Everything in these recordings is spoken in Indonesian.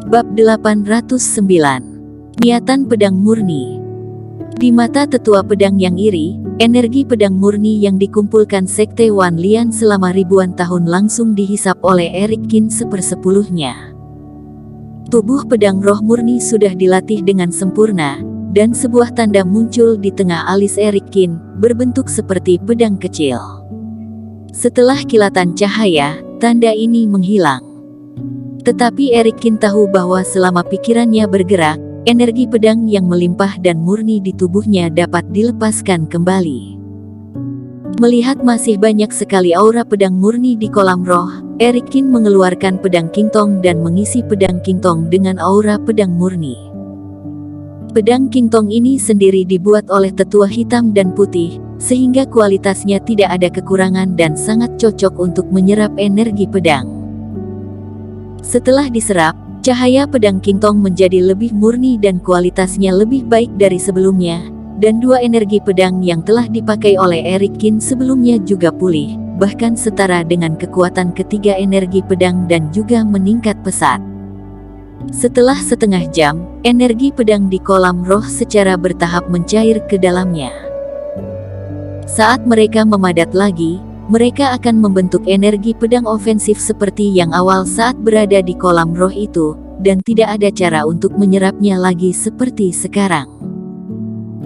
Bab 809. Niatan pedang murni. Di mata tetua pedang yang iri, energi pedang murni yang dikumpulkan Sekte Wan Lian selama ribuan tahun langsung dihisap oleh Eric Qin sepersepuluhnya. Tubuh pedang roh murni sudah dilatih dengan sempurna, dan sebuah tanda muncul di tengah alis Eric Qin, berbentuk seperti pedang kecil. Setelah kilatan cahaya, tanda ini menghilang. Tetapi Eric Qin tahu bahwa selama pikirannya bergerak, energi pedang yang melimpah dan murni di tubuhnya dapat dilepaskan kembali. Melihat masih banyak sekali aura pedang murni di kolam roh, Eric Qin mengeluarkan pedang Qingtong dan mengisi pedang Qingtong dengan aura pedang murni. Pedang Qingtong ini sendiri dibuat oleh tetua hitam dan putih, sehingga kualitasnya tidak ada kekurangan dan sangat cocok untuk menyerap energi pedang. Setelah diserap, cahaya pedang Qingtong menjadi lebih murni dan kualitasnya lebih baik dari sebelumnya, dan dua energi pedang yang telah dipakai oleh Eric Qin sebelumnya juga pulih, bahkan setara dengan kekuatan ketiga energi pedang dan juga meningkat pesat. Setelah setengah jam, energi pedang di kolam roh secara bertahap mencair ke dalamnya. Saat mereka memadat lagi, mereka akan membentuk energi pedang ofensif seperti yang awal saat berada di kolam roh itu, dan tidak ada cara untuk menyerapnya lagi seperti sekarang.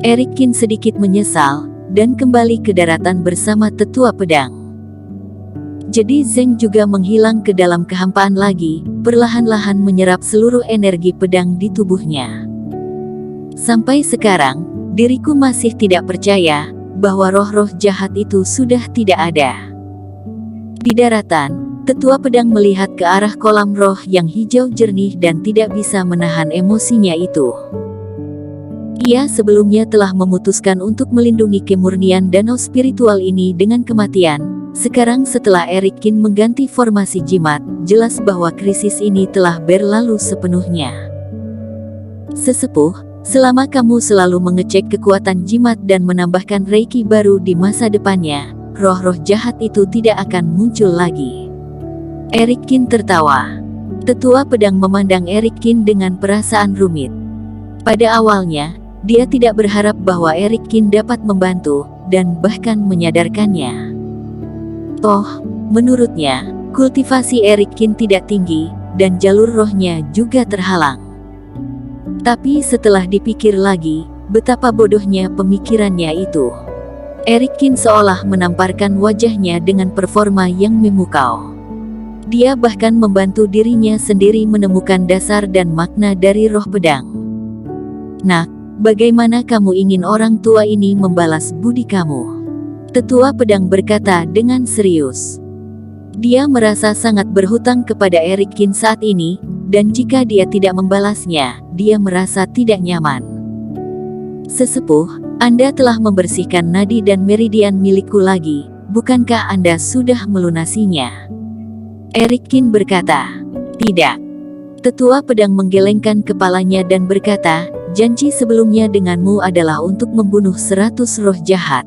Eric Qin sedikit menyesal, dan kembali ke daratan bersama tetua pedang. Jadi Zeng juga menghilang ke dalam kehampaan lagi, perlahan-lahan menyerap seluruh energi pedang di tubuhnya. Sampai sekarang, diriku masih tidak percaya bahwa roh-roh jahat itu sudah tidak ada. Di daratan, tetua pedang melihat ke arah kolam roh yang hijau jernih dan tidak bisa menahan emosinya itu. Ia sebelumnya telah memutuskan untuk melindungi kemurnian danau spiritual ini dengan kematian. Sekarang setelah Eric Qin mengganti formasi jimat, jelas bahwa krisis ini telah berlalu sepenuhnya. Sesepuh, selama kamu selalu mengecek kekuatan jimat dan menambahkan reiki baru di masa depannya, roh-roh jahat itu tidak akan muncul lagi. Eric Qin tertawa. Tetua pedang memandang Eric Qin dengan perasaan rumit. Pada awalnya, dia tidak berharap bahwa Eric Qin dapat membantu, dan bahkan menyadarkannya. Toh, menurutnya, kultivasi Eric Qin tidak tinggi, dan jalur rohnya juga terhalang. Tapi setelah dipikir lagi, betapa bodohnya pemikirannya itu. Eric Qin seolah menamparkan wajahnya dengan performa yang memukau. Dia bahkan membantu dirinya sendiri menemukan dasar dan makna dari roh pedang. Nak, bagaimana kamu ingin orang tua ini membalas budi kamu? Tetua pedang berkata dengan serius. Dia merasa sangat berhutang kepada Eric Qin saat ini, dan jika dia tidak membalasnya, dia merasa tidak nyaman. Sesepuh, Anda telah membersihkan nadi dan meridian milikku lagi, bukankah Anda sudah melunasinya? Eric Qin berkata, tidak. Tetua pedang menggelengkan kepalanya dan berkata, janji sebelumnya denganmu adalah untuk membunuh 100 roh jahat.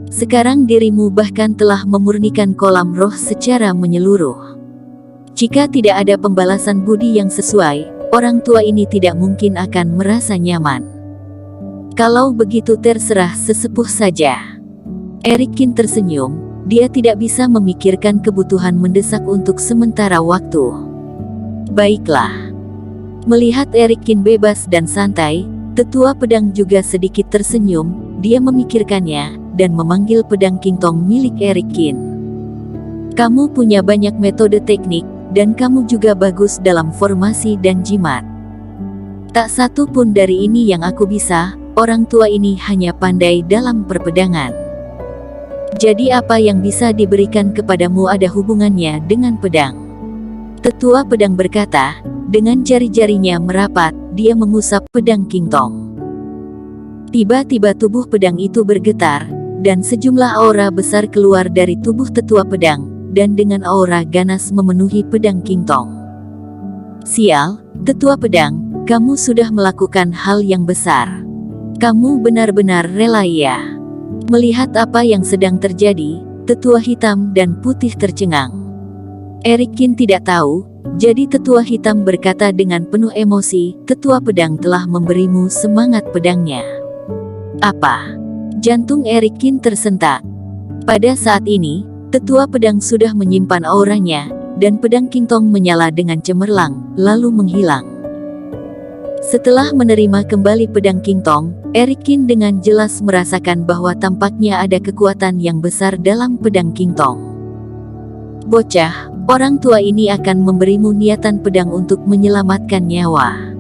Sekarang dirimu bahkan telah memurnikan kolam roh secara menyeluruh. Jika tidak ada pembalasan budi yang sesuai, orang tua ini tidak mungkin akan merasa nyaman. Kalau begitu terserah sesepuh saja. Eric Qin tersenyum, dia tidak bisa memikirkan kebutuhan mendesak untuk sementara waktu. Baiklah. Melihat Eric Qin bebas dan santai, tetua pedang juga sedikit tersenyum, dia memikirkannya, dan memanggil pedang Qingtong milik Eric Qin. Kamu punya banyak metode teknik, dan kamu juga bagus dalam formasi dan jimat. Tak satu pun dari ini yang aku bisa, orang tua ini hanya pandai dalam perpedangan. Jadi apa yang bisa diberikan kepadamu ada hubungannya dengan pedang. Tetua pedang berkata, dengan jari-jarinya merapat, dia mengusap pedang Qingtong. Tiba-tiba tubuh pedang itu bergetar, dan sejumlah aura besar keluar dari tubuh tetua pedang, dan dengan aura ganas memenuhi pedang Qingtong. Sial, tetua pedang, kamu sudah melakukan hal yang besar. Kamu benar-benar rela ya. Melihat apa yang sedang terjadi, tetua hitam dan putih tercengang. Eric Qin tidak tahu Jadi Tetua Hitam berkata dengan penuh emosi, Tetua Pedang telah memberimu semangat pedangnya. Apa? Jantung Eric Kin tersentak. Pada saat ini, Tetua Pedang sudah menyimpan auranya, dan pedang Qingtong menyala dengan cemerlang, lalu menghilang. Setelah menerima kembali pedang Qingtong, Eric Kin dengan jelas merasakan bahwa tampaknya ada kekuatan yang besar dalam pedang Qingtong. Bocah, orang tua ini akan memberimu niatan pedang untuk menyelamatkan nyawa.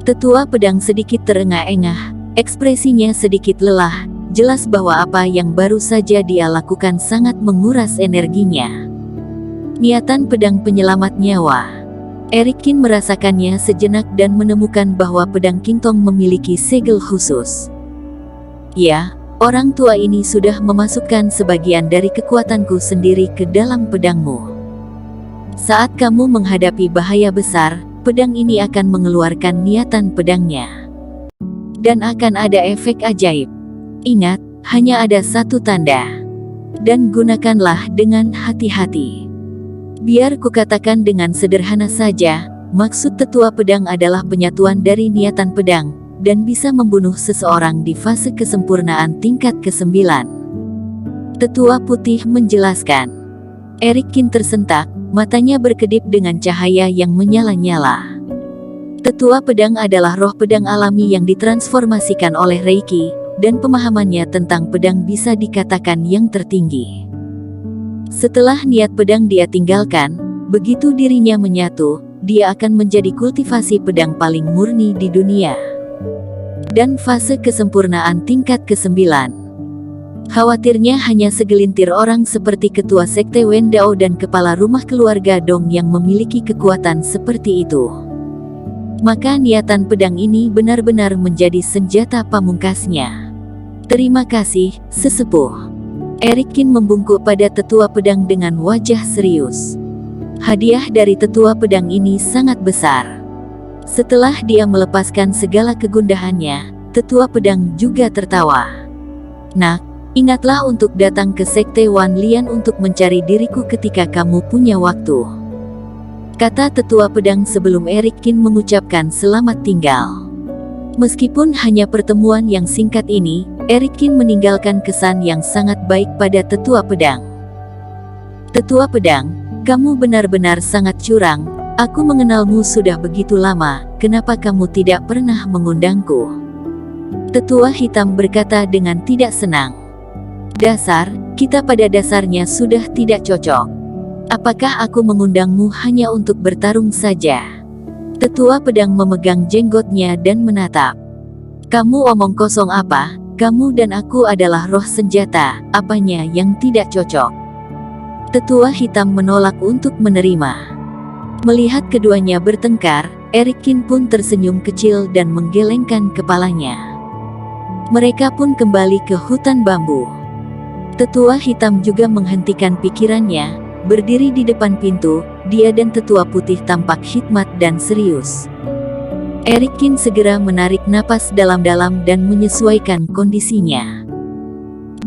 Tetua Pedang sedikit terengah-engah, ekspresinya sedikit lelah, jelas bahwa apa yang baru saja dia lakukan sangat menguras energinya. Niatan pedang penyelamat nyawa. Eric Kin merasakannya sejenak dan menemukan bahwa pedang Qingtong memiliki segel khusus. Ya, orang tua ini sudah memasukkan sebagian dari kekuatanku sendiri ke dalam pedangmu. Saat kamu menghadapi bahaya besar, pedang ini akan mengeluarkan niatan pedangnya. Dan akan ada efek ajaib. Ingat, hanya ada satu tanda. Dan gunakanlah dengan hati-hati. Biar kukatakan dengan sederhana saja, maksud Tetua Pedang adalah penyatuan dari niatan pedang, dan bisa membunuh seseorang di fase kesempurnaan tingkat ke-9. Tetua Putih menjelaskan. Eric Kin tersentak, matanya berkedip dengan cahaya yang menyala-nyala. Tetua Pedang adalah roh pedang alami yang ditransformasikan oleh Reiki, dan pemahamannya tentang pedang bisa dikatakan yang tertinggi. Setelah niat pedang dia tinggalkan, begitu dirinya menyatu, dia akan menjadi kultivasi pedang paling murni di dunia. Dan fase kesempurnaan tingkat ke-9. Khawatirnya hanya segelintir orang seperti ketua sekte Wen Dao dan kepala rumah keluarga Dong yang memiliki kekuatan seperti itu. Maka niatan pedang ini benar-benar menjadi senjata pamungkasnya. Terima kasih, sesepuh. Eric Kin membungkuk pada Tetua Pedang dengan wajah serius. Hadiah dari Tetua Pedang ini sangat besar. Setelah dia melepaskan segala kegundahannya, Tetua Pedang juga tertawa. Nak, ingatlah untuk datang ke Sekte Wan Lian untuk mencari diriku ketika kamu punya waktu. Kata Tetua Pedang sebelum Eric Kin mengucapkan selamat tinggal. Meskipun hanya pertemuan yang singkat ini, Eric Kin meninggalkan kesan yang sangat baik pada Tetua Pedang. Tetua Pedang, kamu benar-benar sangat curang. Aku mengenalmu sudah begitu lama, kenapa kamu tidak pernah mengundangku? Tetua Hitam berkata dengan tidak senang. Dasar, kita pada dasarnya sudah tidak cocok. Apakah aku mengundangmu hanya untuk bertarung saja? Tetua Pedang memegang jenggotnya dan menatap. Kamu omong kosong apa? Kamu dan aku adalah roh senjata, apanya yang tidak cocok? Tetua Hitam menolak untuk menerima. Melihat keduanya bertengkar, Eric Kin pun tersenyum kecil dan menggelengkan kepalanya. Mereka pun kembali ke hutan bambu. Tetua Hitam juga menghentikan pikirannya, berdiri di depan pintu, dia dan Tetua Putih tampak hikmat dan serius. Eric Kin segera menarik napas dalam-dalam dan menyesuaikan kondisinya.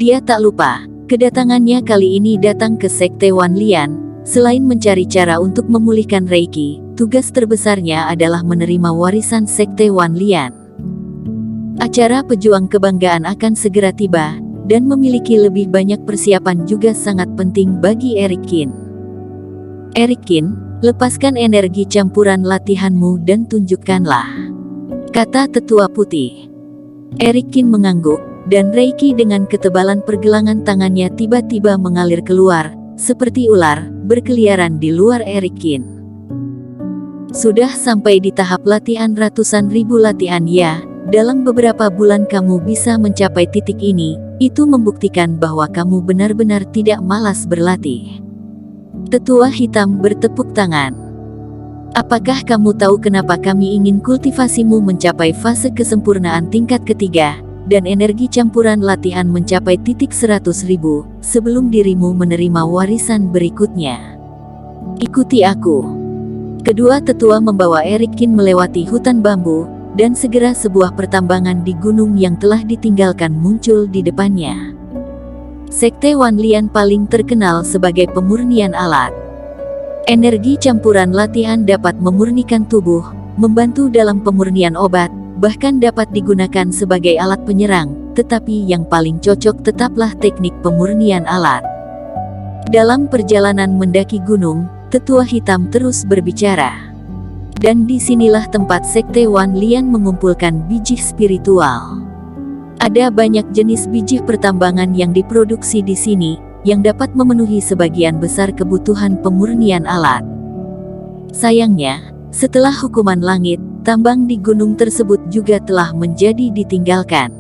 Dia tak lupa, kedatangannya kali ini datang ke Sekte Wan Lian, selain mencari cara untuk memulihkan Reiki, tugas terbesarnya adalah menerima warisan Sekte Wan Lian. Acara pejuang kebanggaan akan segera tiba, dan memiliki lebih banyak persiapan juga sangat penting bagi Eric Kin. Eric Kin, lepaskan energi campuran latihanmu dan tunjukkanlah, kata Tetua Putih. Eric Kin mengangguk, dan Reiki dengan ketebalan pergelangan tangannya tiba-tiba mengalir keluar, seperti ular, berkeliaran di luar Eric Kin. Sudah sampai di tahap latihan ratusan ribu latihan ya, dalam beberapa bulan kamu bisa mencapai titik ini, itu membuktikan bahwa kamu benar-benar tidak malas berlatih. Tetua Hitam bertepuk tangan. Apakah kamu tahu kenapa kami ingin kultivasimu mencapai fase kesempurnaan tingkat ketiga, dan energi campuran latihan mencapai titik 100.000, sebelum dirimu menerima warisan berikutnya? Ikuti aku. Kedua tetua membawa Eric Kin melewati hutan bambu, dan segera sebuah pertambangan di gunung yang telah ditinggalkan muncul di depannya. Sekte Wan Lian paling terkenal sebagai pemurnian alat. Energi campuran latihan dapat memurnikan tubuh, membantu dalam pemurnian obat, bahkan dapat digunakan sebagai alat penyerang, tetapi yang paling cocok tetaplah teknik pemurnian alat. Dalam perjalanan mendaki gunung, Tetua Hitam terus berbicara. Dan disinilah tempat Sekte Wan Lian mengumpulkan biji spiritual. Ada banyak jenis biji pertambangan yang diproduksi di sini, yang dapat memenuhi sebagian besar kebutuhan pemurnian alat. Sayangnya, setelah hukuman langit, tambang di gunung tersebut juga telah menjadi ditinggalkan.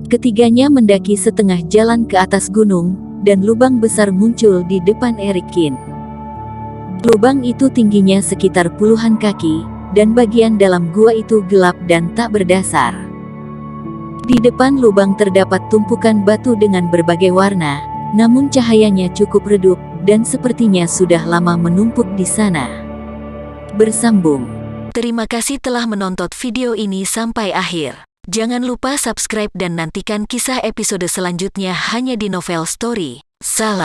Ketiganya mendaki setengah jalan ke atas gunung, dan lubang besar muncul di depan Eric Kin. Lubang itu tingginya sekitar puluhan kaki, dan bagian dalam gua itu gelap dan tak berdasar. Di depan lubang terdapat tumpukan batu dengan berbagai warna, namun cahayanya cukup redup, dan sepertinya sudah lama menumpuk di sana. Bersambung. Terima kasih telah menonton video ini sampai akhir. Jangan lupa subscribe dan nantikan kisah episode selanjutnya hanya di Novel Story. Salam.